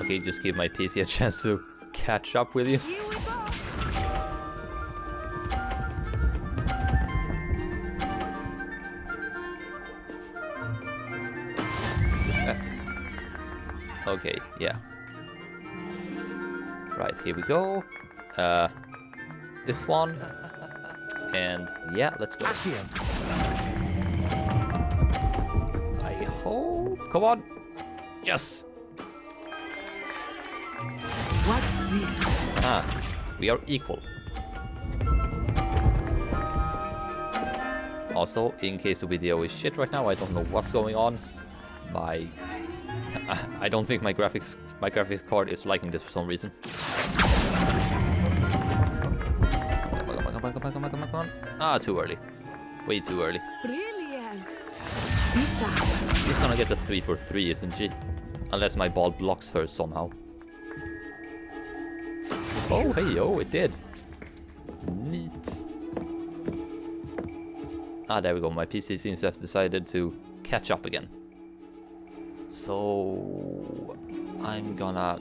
Okay, just give my PC a chance to catch up with you. Okay, yeah. Right, here we go. This one. And yeah, let's go. I hope. Come on. Yes. What's this? Ah, we are equal. Also, in case the video is shit right now, I don't know what's going on. I don't think my graphics card is liking this for some reason. Come on. Ah, too early. Way too early. Brilliant. She's gonna get the 3 for 3, isn't she? Unless my ball blocks her somehow. Oh, Heyo, it did. Neat. Ah, there we go. My PC seems to have decided to catch up again. So I'm gonna...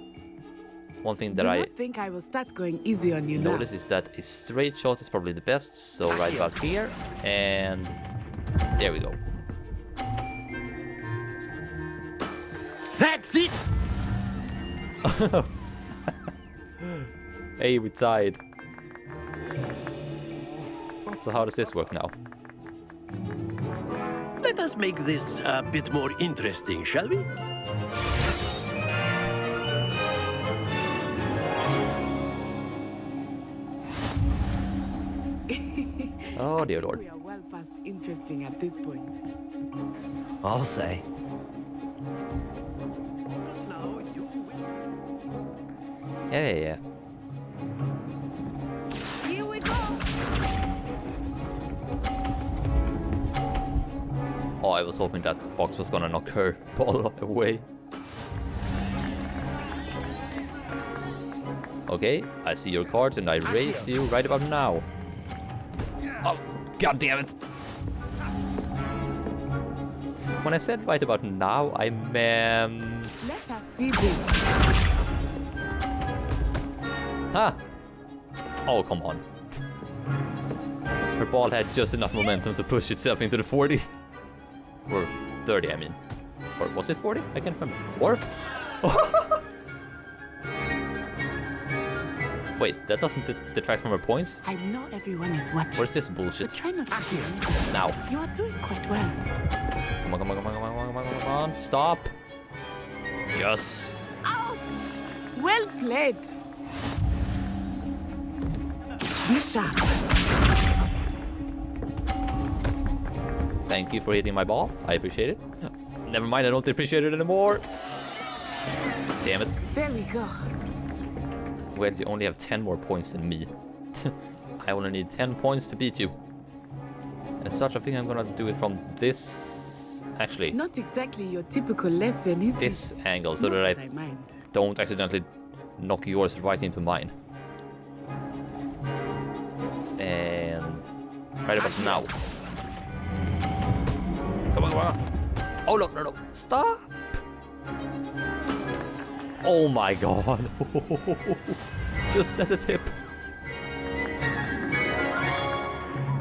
One thing that I think I will start going easy on you now. notice is that a straight shot is probably the best. So right about here, and there we go. That's it! Hey, we tied. So how does this work now? Let us make this a bit more interesting, shall we? Oh dear lord. We are well past interesting at this point. I'll say. Yeah. Here we go. Oh, I was hoping that box was gonna knock her ball away. Okay, I see your cards and I raise you right about now. Oh, god damn it. When I said right about now, I meant... Let us see this. Ah! Oh, come on. Her ball had just enough momentum to push itself into the 40. Or 30, I mean. Or was it 40? I can't remember. Or? Wait, that doesn't detract from her points? I know everyone is watching. Or is this bullshit? But try not to feel. Now. You are doing quite well. Come on. Stop. Just. Out! Well played. Be sharp. Thank you for hitting my ball. I appreciate it. Never mind, I don't appreciate it anymore. Damn it. There we go. Well, you only have 10 more points than me. I only need 10 points to beat you. And as such, I think I'm gonna do it from this... Actually, Not exactly your typical lesson, is this it? angle, so Not that I I mind. don't accidentally knock yours right into mine. And... right about now. Come on. Oh, no. Stop! Oh my god. Just at the tip.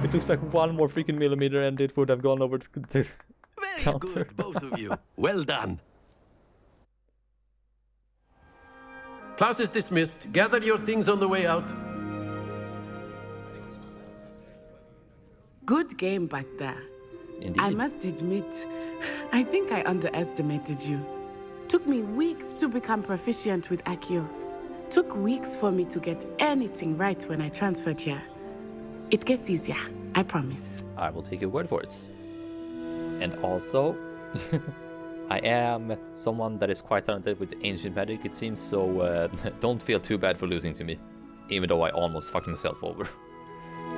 It looks like one more freaking millimeter and it would have gone over the Very counter. good, both of you. Well done. Class is dismissed. Gather your things on the way out. Good game back there. Indeed. I must admit, I think I underestimated you. Took me weeks to become proficient with Accio. Took weeks for me to get anything right when I transferred here. It gets easier, I promise. I will take your word for it. And also, I am someone that is quite talented with ancient magic, it seems, so don't feel too bad for losing to me. Even though I almost fucked myself over.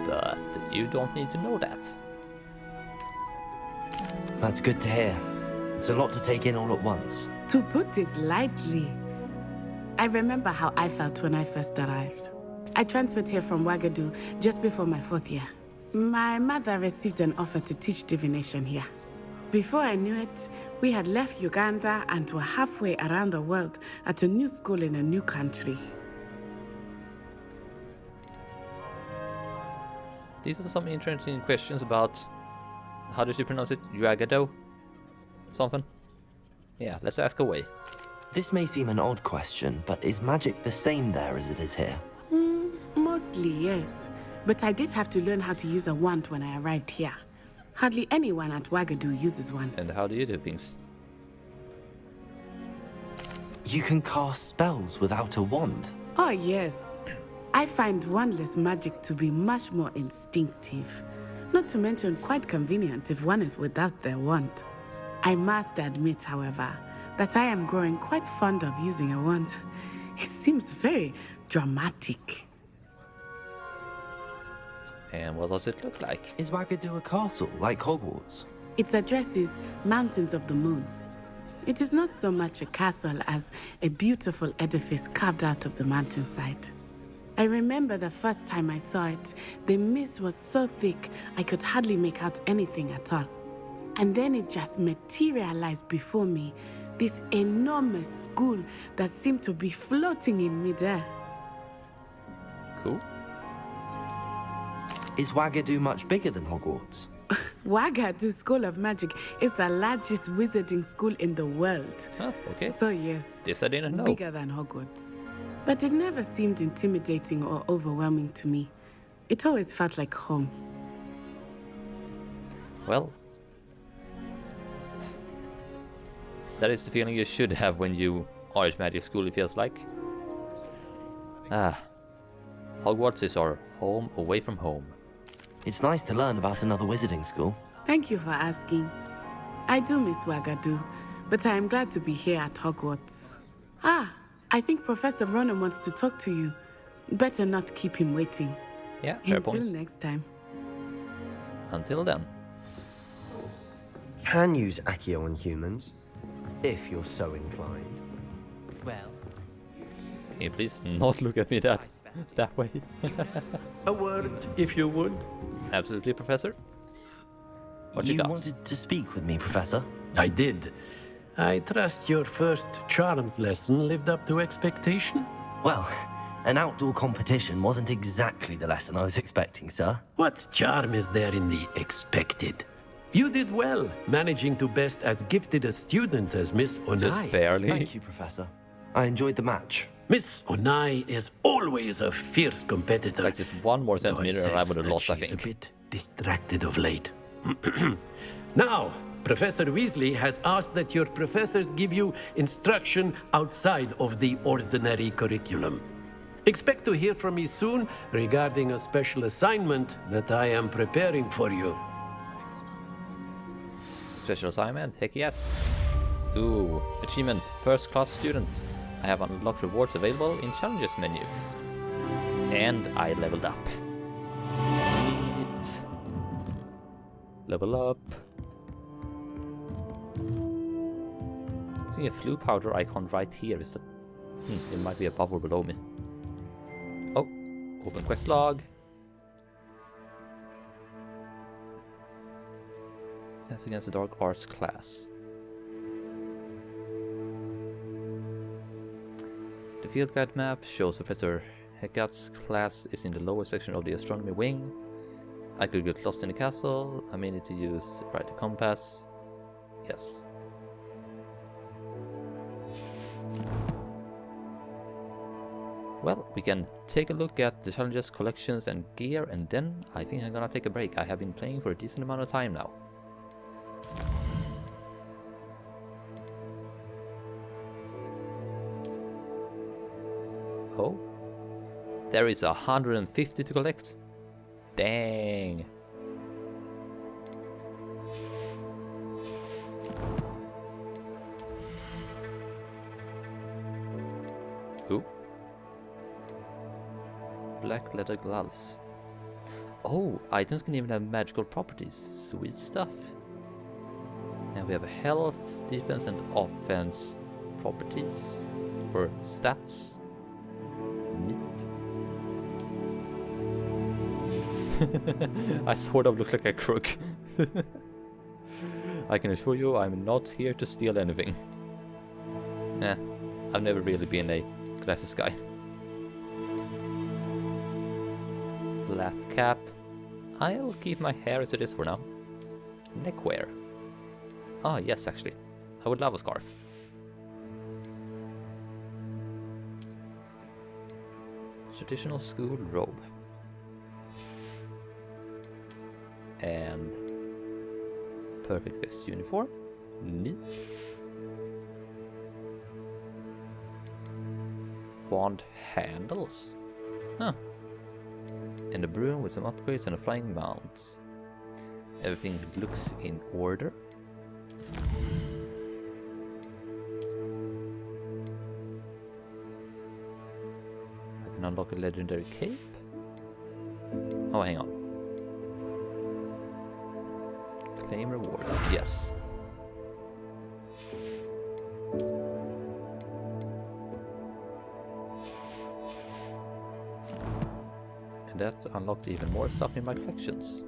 But you don't need to know that. That's good to hear. It's a lot to take in all at once. To put it lightly, I remember how I felt when I first arrived. I transferred here from Wagadu just before my 4th year. My mother received an offer to teach divination here. Before I knew it, we had left Uganda and were halfway around the world at a new school in a new country. These are some interesting questions about, how did you pronounce it? Yuagado? Something? Yeah, let's ask away. This may seem an odd question, but is magic the same there as it is here? Mostly, yes. But I did have to learn how to use a wand when I arrived here. Hardly anyone at Wagadu uses one. And how do you do things? You can cast spells without a wand. Oh, yes. I find wandless magic to be much more instinctive. Not to mention quite convenient if one is without their wand. I must admit, however, that I am growing quite fond of using a wand. It seems very dramatic. And what does it look like? Is Wagadu a castle, like Hogwarts? Its address is Mountains of the Moon. It is not so much a castle as a beautiful edifice carved out of the mountainside. I remember the first time I saw it, the mist was so thick I could hardly make out anything at all. And then it just materialized before me, this enormous school that seemed to be floating in midair. Cool. Is Wagadu much bigger than Hogwarts? Wagadu School of Magic is the largest wizarding school in the world. Oh, okay. So yes, This I didn't know. bigger than Hogwarts. But it never seemed intimidating or overwhelming to me. It always felt like home. Well, that is the feeling you should have when you are at magic school, it feels like. Hogwarts is our home away from home. It's nice to learn about another wizarding school. Thank you for asking. I do miss Wagadu, but I am glad to be here at Hogwarts. I think Professor Ronan wants to talk to you. Better not keep him waiting. Yeah, fair Until point. next time. Until then. Can use Accio on humans, if you're so inclined. Well, Can you please not look at me that way? A word, if you would. Absolutely, Professor. What you got? wanted to speak with me, Professor? I did. I trust your first charms lesson lived up to expectation. Well, an outdoor competition wasn't exactly the lesson I was expecting, sir. What charm is there in the expected? You did well, managing to best as gifted a student as Miss Onai. Just barely. Thank you, Professor. I enjoyed the match. Miss Onai is always a fierce competitor. Like just one more though centimeter and I sense would have that lost, I she's think. a bit distracted of late. Now, Professor Weasley has asked that your professors give you instruction outside of the ordinary curriculum. Expect to hear from me soon regarding a special assignment that I am preparing for you. Special assignment? Heck yes. Ooh, achievement, first class student. I have unlocked rewards available in challenges menu. And I leveled up. Neat. Level up. See a flu powder icon right here. Is that... it might be a bubble below me. Oh, open quest log. That's against the dark arts class. The field guide map shows Professor Hecate's class is in the lower section of the astronomy wing. I could get lost in the castle. I may need to use right compass. Yes. Well, we can take a look at the challenges, collections and gear, and then I think I'm gonna take a break. I have been playing for a decent amount of time now. Oh, there is 150 to collect. Dang. Ooh. Black leather gloves. Oh, items can even have magical properties. Sweet stuff. And we have health, defense and offense properties. Or stats. Neat. I sort of look like a crook. I can assure you I'm not here to steal anything. I've never really been a glasses guy. Flat cap. I'll keep my hair as it is for now. Neckwear. Ah, yes, actually. I would love a scarf. Traditional school robe. And perfect vest uniform. Neat. Wand handles. Huh. And a broom with some upgrades and a flying mount. Everything looks in order. I can unlock a legendary cape. Oh, hang on. Claim rewards. Yes. And that unlocked even more stuff in my collections.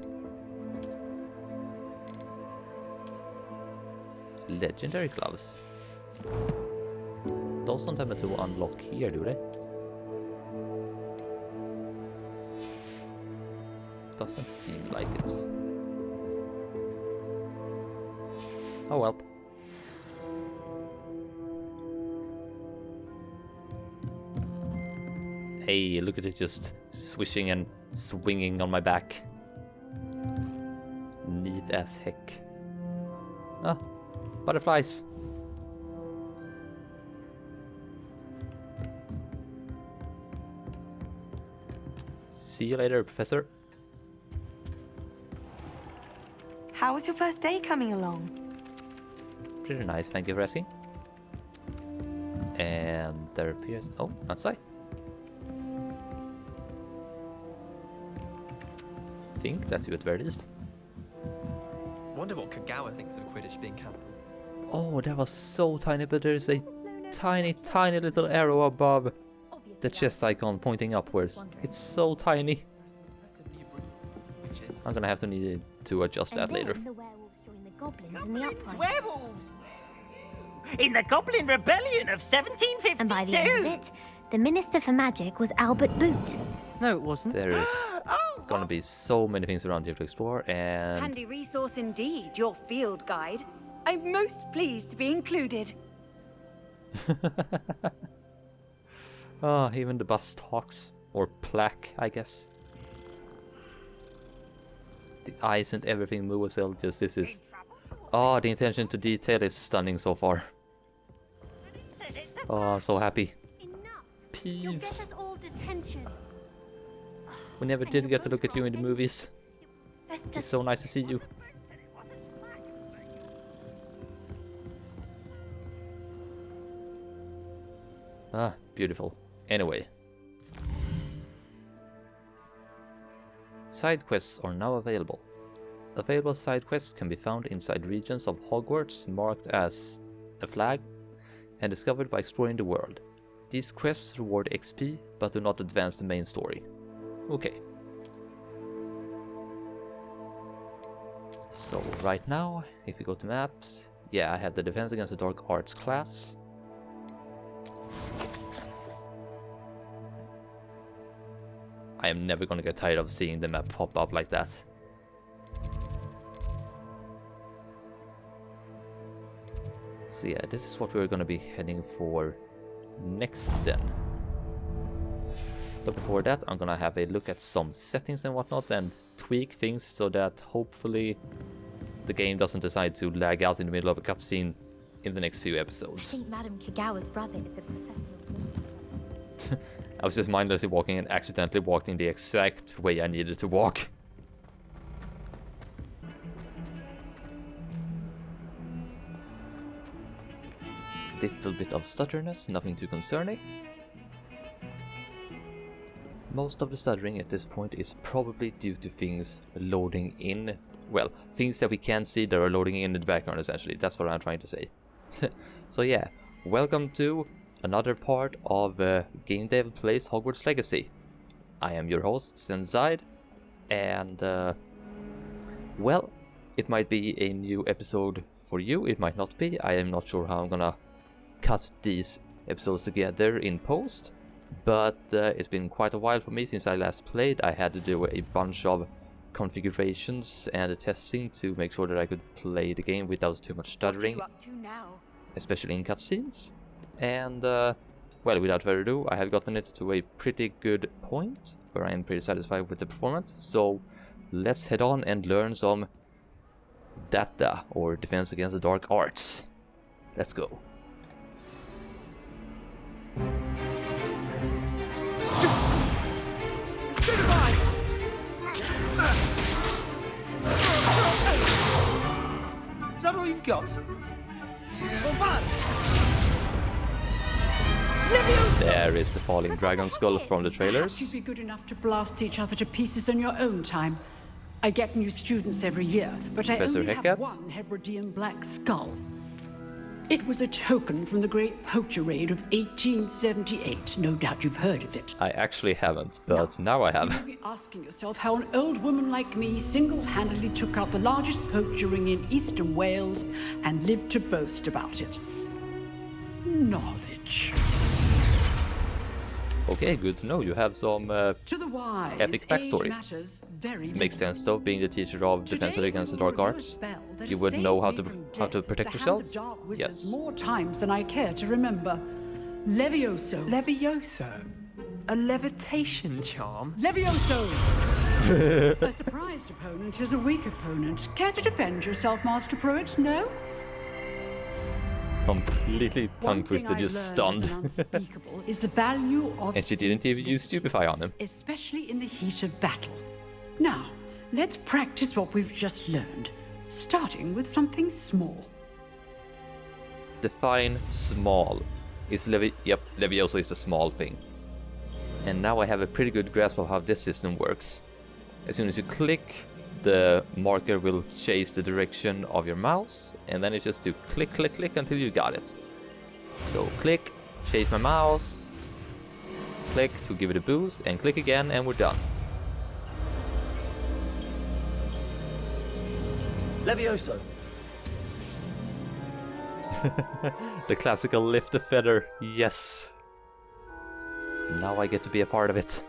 Legendary gloves. Those don't have to unlock here, do they? Doesn't seem like it. Oh well. Hey, look at it just swishing and swinging on my back. Neat as heck. Ah, butterflies. See you later, Professor. How was your first day coming along? Pretty nice, thank you for asking. And there appears... Oh, outside. I think that's you at the very least. Wonder what Kagawa thinks of Quidditch being canon. Oh, that was so tiny, but there's a tiny, tiny little arrow above the chest icon pointing upwards. It's so tiny. I'm gonna have to need to adjust that later. The werewolves joined the goblins in the uprising. Werewolves! In the Goblin Rebellion of 1752! And by the end of it, the Minister for Magic was Albert Boot. No, it wasn't. There is gonna be so many things around here to explore, and... Handy resource indeed, your field guide. I'm most pleased to be included. Ah, even the bus talks. Or plaque, I guess. The eyes and everything move as well. Just this is... Oh, the attention to detail is stunning so far. Oh, so happy. Peeves. We never did get to look at you in the movies. It's so nice to see you. Ah, beautiful. Anyway. Side quests are now available. Available side quests can be found inside regions of Hogwarts marked as a flag and discovered by exploring the world. These quests reward XP but do not advance the main story. Okay. So right now, if we go to maps, yeah, I have the Defense Against the Dark Arts class. I am never gonna get tired of seeing the map pop up like that. So yeah, this is what we're gonna be heading for next then. But before that, I'm gonna have a look at some settings and whatnot and tweak things so that hopefully the game doesn't decide to lag out in the middle of a cutscene in the next few episodes. I think Madame Kagawa's brother is a professional. I was just mindlessly walking and accidentally walked in the exact way I needed to walk. Little bit of stutterness, nothing too concerning. Most of the stuttering at this point is probably due to things loading in. Well, things that we can't see that are loading in the background, essentially. That's what I'm trying to say. So yeah, welcome to another part of Game Dev Plays Hogwarts Legacy. I am your host, Zenzyde, and well, it might be a new episode for you, it might not be. I am not sure how I'm gonna cut these episodes together in post, but it's been quite a while for me since I last played. I had to do a bunch of configurations and testing to make sure that I could play the game without too much stuttering, What are you up to now? especially in cutscenes. And well, without further ado, I have gotten it to a pretty good point where I am pretty satisfied with the performance. So let's head on and learn some data, or defense against the dark arts. Let's go. Is that all you've got? There is the falling dragon skull from the trailers. You'd be good enough to blast each other to pieces on your own time. I get new students every year, but Professor I only Hecate? have one Hebridean black skull. It was a token from the Great Poacher Raid of 1878. No doubt you've heard of it. I actually haven't, but now I You have. may be asking yourself how an old woman like me single-handedly took out the largest poacher ring in eastern Wales and lived to boast about it. Knowledge. Okay, good to know. You have some To the wise, epic backstory. age matters very Makes little. sense though, being the teacher of defense Today against the we will dark review a arts. spell that You has would saved know how me to from how to death protect at the yourself. hands of dark wizards Yes. more times than I care to remember. Levioso. Levioso? A levitation charm? Levioso! A surprised opponent is a weak opponent. Care to defend yourself, Master Pruitt? No? Completely One tongue twisted, thing you I've learned stunned. as unspeakable is the value of And she didn't even use simplicity, stupefy on him. especially in the heat of battle. Now, let's practice what we've just learned, starting with something small. Define small. Yep, Levioso is the small thing. And now I have a pretty good grasp of how this system works. As soon as you click, the marker will chase the direction of your mouse, and then it's just to click, click, click until you got it. So click, chase my mouse, click to give it a boost, and click again, and we're done. Levioso. The classical lift a feather, yes. Now I get to be a part of it.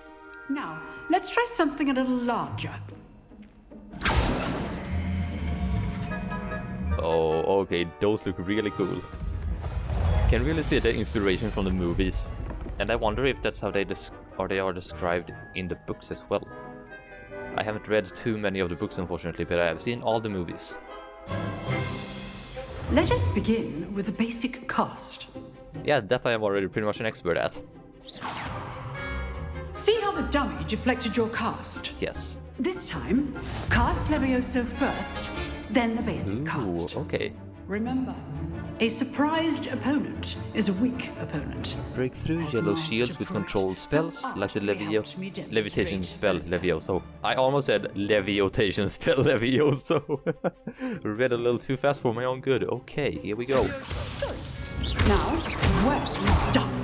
Now, let's try something a little larger. Oh, okay, those look really cool. Can really see the inspiration from the movies, and I wonder if that's how they are described in the books as well. I haven't read too many of the books, unfortunately, but I have seen all the movies. Let us begin with the basic cast. Yeah, that I am already pretty much an expert at. See how the dummy deflected your cast? Yes. This time, cast Levioso first, then the basic Ooh, cast. okay. Remember, a surprised opponent is a weak opponent. Break through As yellow Master shields with Pruitt, controlled spells, some like the art may help me demonstrate levitation spell the Levioso. I almost said leviotation spell Levioso. Read a little too fast for my own good. Okay, here we go. Now, well done.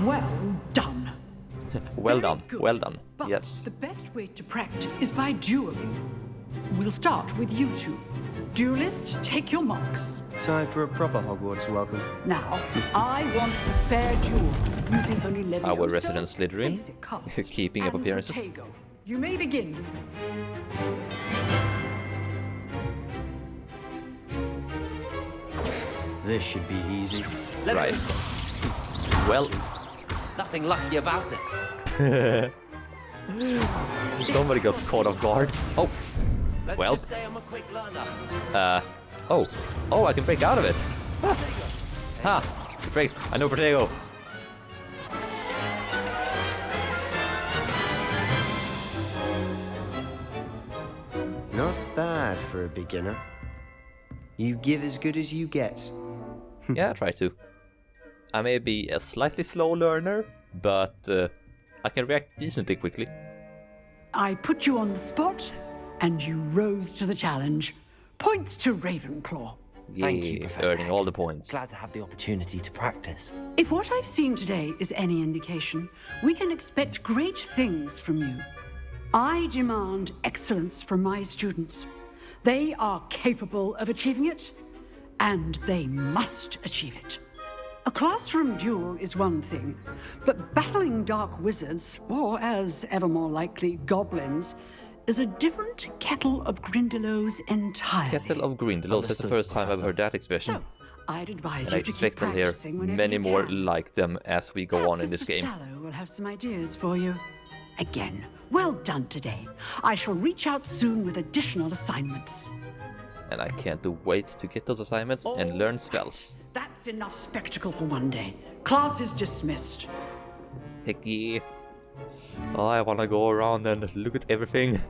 Well done. Well Very done, good. well done. But Yes. the best way to practice is by dueling. We'll start with you two. Duelists, take your marks. Time for a proper Hogwarts welcome. Now, I want a fair duel, using only Levioso, Our resident Slytherin, basic cast, keeping up and appearances. Protego. You may begin. This should be easy. Right. Well, Nothing lucky about it. somebody got caught off guard. Oh, Let's well. just say I'm a quick learner. Oh, I can break out of it. Ha! Great, I know Protego. Not bad for a beginner. You give as good as you get. Yeah, I try to. I may be a slightly slow learner, but I can react decently quickly. I put you on the spot, and you rose to the challenge. Points to Ravenclaw. Thank you, Yay, Professor earning all the Hecate. points. Glad to have the opportunity to practice. If what I've seen today is any indication, we can expect great things from you. I demand excellence from my students. They are capable of achieving it, and they must achieve it. A classroom duel is one thing, but battling dark wizards, or as ever more likely, goblins, is a different kettle of Grindylows entirely. Kettle of Grindylows, that's the first time I've heard that expression. So, I'd advise And I you to keep expect to hear practicing whenever many you more can. like them as we go on in this Mr. game. Sallow will have some ideas for you. Again, well done today. I shall reach out soon with additional assignments. And I can't wait to get those assignments and learn spells. That's enough spectacle for one day. Class is dismissed. Heck yeah. Oh, I wanna go around and look at everything.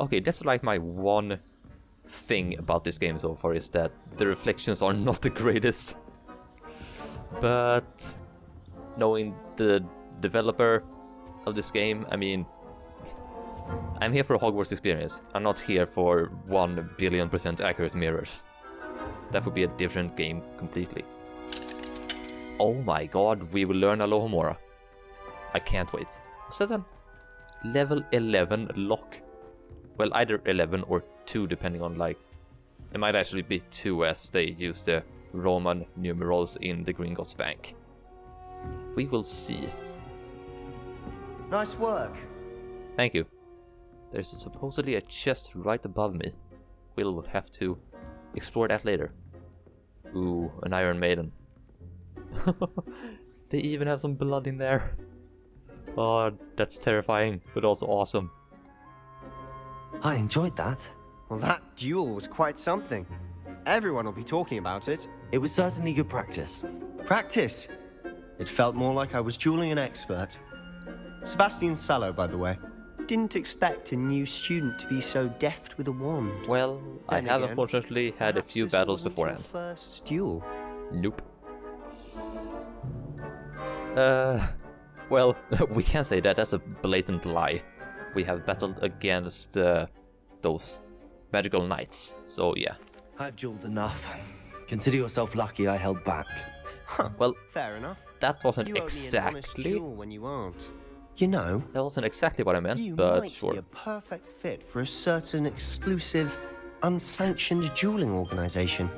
Okay, that's like my one thing about this game so far, is that the reflections are not the greatest. But knowing the developer of this game, I mean, I'm here for a Hogwarts experience. I'm not here for 1,000,000,000% accurate mirrors. That would be a different game completely. Oh my god, we will learn Alohomora. I can't wait. Was that a level 11 lock? Well, either 11 or 2, depending on, like... It might actually be 2 as they use the Roman numerals in the Gringotts Bank. We will see. Nice work. Thank you. There's supposedly a chest right above me. We'll have to explore that later. Ooh, an Iron Maiden. They even have some blood in there. Oh, that's terrifying, but also awesome. I enjoyed that. Well, that duel was quite something. Everyone will be talking about it. It was certainly good practice. Practice. It felt more like I was dueling an expert. Sebastian Sallow, by the way. Didn't expect a new student to be so deft with a wand. Well, I Then have again, unfortunately had a perhaps few this battles wasn't your beforehand. First duel. Nope. Well, we can say that that's a blatant lie. We have battled against those magical knights, so yeah. I've dueled enough. Consider yourself lucky I held back. Huh. Well, Fair enough. that wasn't You owe me an honest exactly... duel when you aren't. You know, That wasn't exactly what I meant, you but might sure. be a perfect fit for a certain exclusive, unsanctioned dueling organization.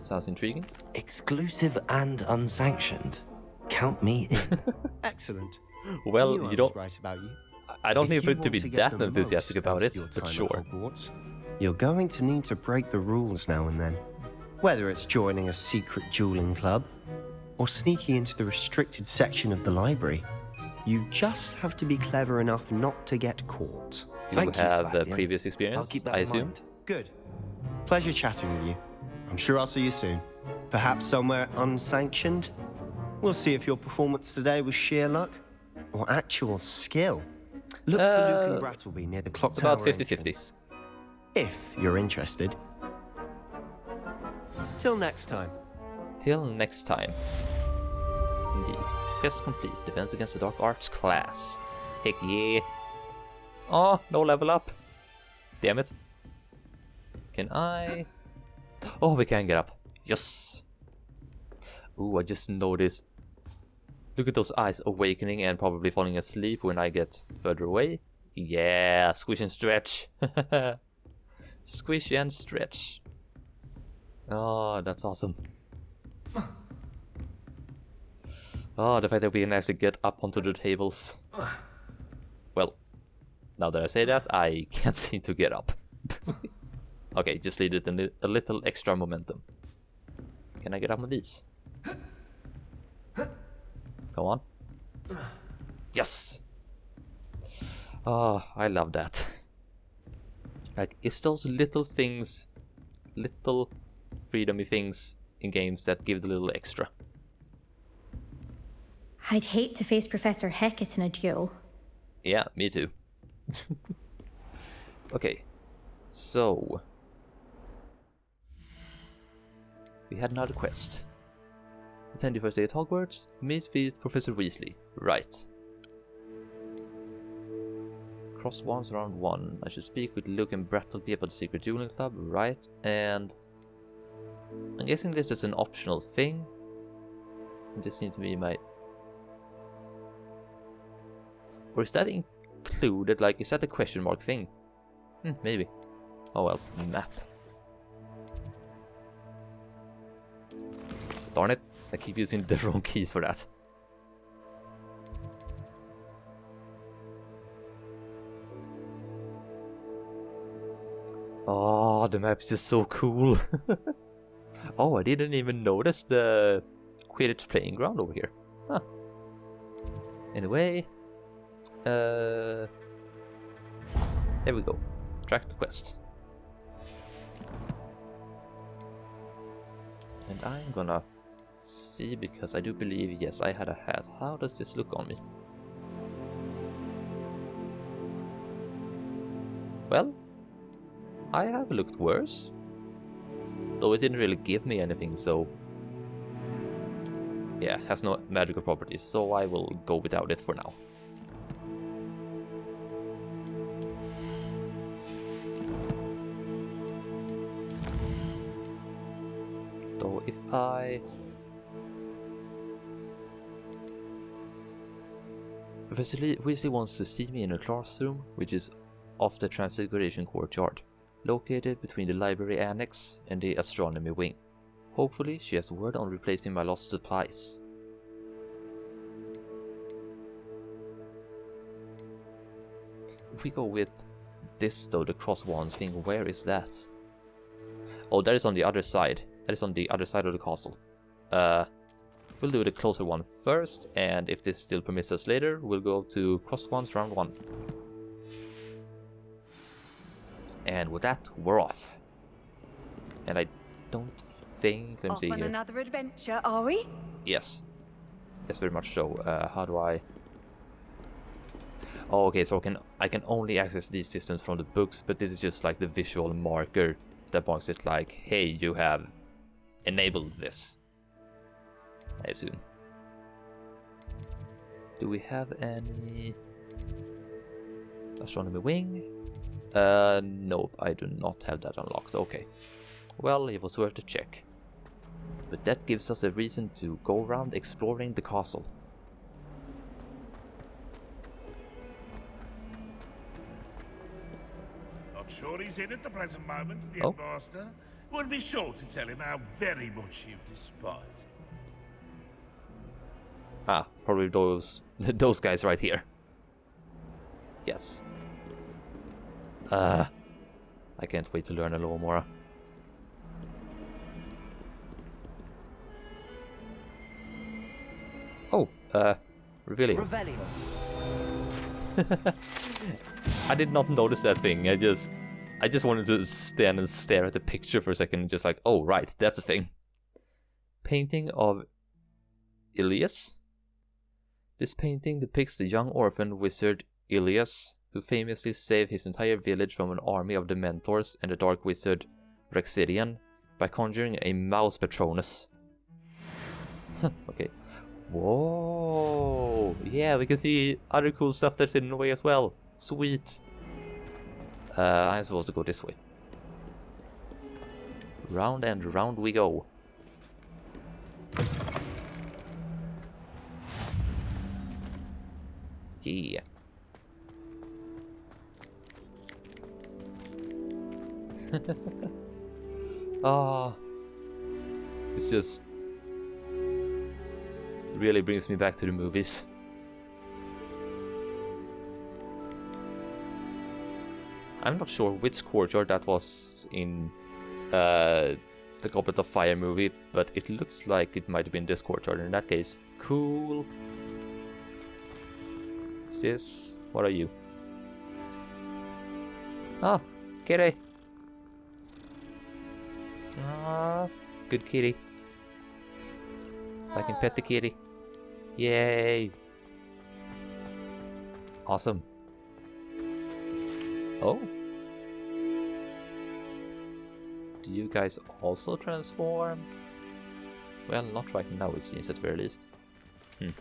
Sounds intriguing. Exclusive and unsanctioned. Count me in. Excellent. Well, Knew I you was don't... right about you. I don't If need you it to be want get that the enthusiastic most about out it, of your but time at sure. Hogwarts, you're going to need to break the rules now and then. Whether it's joining a secret dueling club or sneaking into the restricted section of the library, you just have to be clever enough not to get caught. You Thank you, have the Sebastian. previous experience, I'll keep that I in assume. mind. Good. Pleasure chatting with you. I'm sure I'll see you soon. Perhaps somewhere unsanctioned? We'll see if your performance today was sheer luck or actual skill. Look for Luke and Brattleby near the clock tower About 50-50. entrance, if you're interested. Till next time. Till next time. Indeed. Quest complete. Defense against the Dark Arts class. Heck yeah. Oh, no level up. Damn it. Can I... Oh, we can get up. Yes. Ooh, I just noticed. Look at those eyes awakening and probably falling asleep when I get further away. Yeah, squish and stretch. Squish and stretch. Oh, that's awesome. Oh, the fact that we can actually get up onto the tables. Well, now that I say that, I can't seem to get up. Okay, just needed a little extra momentum. Can I get up on these? Come on. Yes! Oh, I love that. Like, it's those little things, little freedomy things in games that give the little extra. I'd hate to face Professor Hecate in a duel. Yeah, me too. Okay, so... we had another quest. Attend your first day at Hogwarts, meet with Professor Weasley. Right. Cross wands around 1. I should speak with Luke and Brattleby about the secret dueling club. Right, and... I'm guessing this is an optional thing. This seems to be my Or is that included? Like, is that a question mark thing? Maybe. Oh well, map. Darn it, I keep using the wrong keys for that. Oh, the map is just so cool. Oh, I didn't even notice the Quidditch playing ground over here. Huh. Anyway, there we go. Track the quest. And I'm gonna see, because I do believe, yes, I had a hat. How does this look on me? Well, I have looked worse. Though it didn't really give me anything, so... yeah, has no magical properties, so I will go without it for now. So if I... Professor Weasley wants to see me in a classroom, which is off the Transfiguration Courtyard, located between the library annex and the astronomy wing. Hopefully she has word on replacing my lost supplies. If we go with this though, the cross wands thing, where is that? Oh, that is on the other side. That is on the other side of the castle. We'll do the closer one first, and if this still permits us later, we'll go to cross wands round 1. And with that, we're off. And I don't think... let me see here. Off on another adventure, are we? Yes. Yes, very much so. How do I... oh, okay, so I can only access these systems from the books, but this is just like the visual marker that marks it like, hey, you have enabled this. I assume. Do we have any... astronomy wing? Nope, I do not have that unlocked. Okay. Well, it was worth a check. But that gives us a reason to go around exploring the castle. Not sure he's in at the present moment, the headmaster. Would be sure to tell him how very much you despise him. Ah, probably those guys right here. Yes. I can't wait to learn a little more. Oh, Revelio. I did not notice that thing. I just wanted to stand and stare at the picture for a second, just like, oh right, that's a thing. Painting of Ilias. This painting depicts the young orphan wizard Ilias, who famously saved his entire village from an army of Dementors and the dark wizard Rexidian by conjuring a mouse Patronus. Okay. Whoa! Yeah, we can see other cool stuff that's hidden away as well. Sweet. I'm supposed to go this way. Round and round we go. Yeah. Ah, it's just really brings me back to the movies. I'm not sure which courtyard that was in the Goblet of Fire movie, but it looks like it might have been this courtyard. In that case, cool. What's this? What are you? Ah, kitty. Ah, good kitty. I can pet the kitty. Yay! Awesome. Oh. Do you guys also transform? Well, not right now, it seems, at the very least. Hmm.